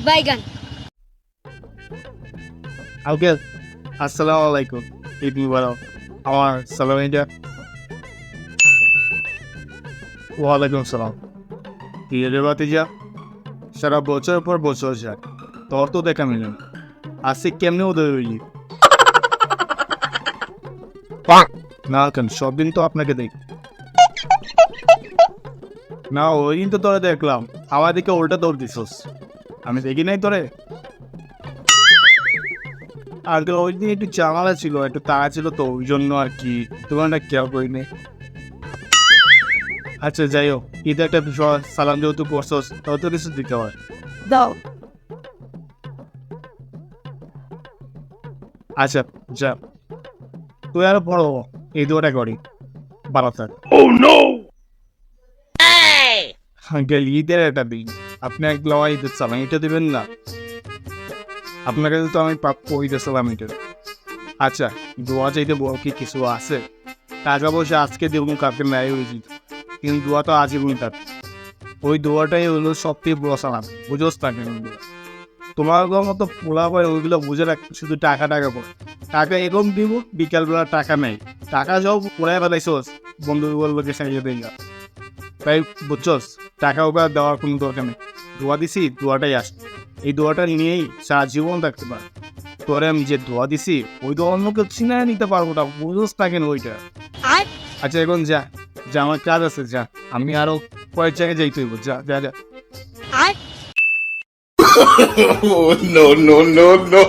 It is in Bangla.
বাইগান। আঙ্কেল আসসালামু আলাইকুম, ঈদ মুবারক। আমার সালাম এটা। ওয়ালাইকুম সালাম। কি রে ভাতিজা, সারা বছর পর বছর যায়, তোর তো দেখা মিলে না। আজকে কেমনে উদয় হইলি? না কেন, সব দিন তো আপনাকে দেখি না। ওই দিন তো তোরে দেখলাম, আমার দিকে উল্টা দৌড় দিছস, আমি দেখি নাই তোরে। আঙ্কেল ওই দিন একটু ঝামেলা ছিল, একটু তাড়া ছিল, তো ওই জন্য আর কি তোমার না কেউ করিনি। আচ্ছা যাই হোক, ঈদ একটা বিষয়, সালাম যেহেতু করছস তত কিছু দিতে হয়। দাও। আচ্ছা যা, তুই আরো বড় হ, এই দুটা করি ভালো থাক। আঙ্কেল ঈদের একটা দিন, আপনি একলা ঈদের সালাম এটা দিবেন না? আপনার কাছে তো আমি প্রাপ্য ঈদের সালাম এটা। আচ্ছা, দোয়া চাইতে বড় কি কিছু আছে? টাকা পয়সা আজকে দেবো, কালকে ন্যায় হয়ে যেত, কিন্তু দোয়া তো আজীবন থাকবে। ওই দোয়াটাই হলো সব থেকে বড় সালাম, বুঝোস থাকে। তোমার মতো পোলা করে ওইগুলো বুঝে রাখতে শুধু টাকা টাকা করে, টাকা এরকম দিব, বিকালবেলা টাকা নেই, টাকা সব পোড়ায় বেলাইছোস, বন্ধু বলবোকে সাইয়ে দেই না। তাই বুঝছোস, টাকা ওকে দেওয়ার কোনো দরকার নেই। দোয়া দিছি, দোয়াটাই আস, এই দোয়াটা নিয়েই সারা জীবন থাকতে পার। তোরে আমি যে দোয়া দিছি, ওই দোয়া অন্য কেউ ছিনায় নিতে পারবো না, বুঝোস থাকেন ওইটা। আচ্ছা এখন যা, যা আমার কাজ আছে, যা, আমি আরো কয়েক জায়গায় যাইতে হইব, যা যা যা। Oh, no, no, no, no.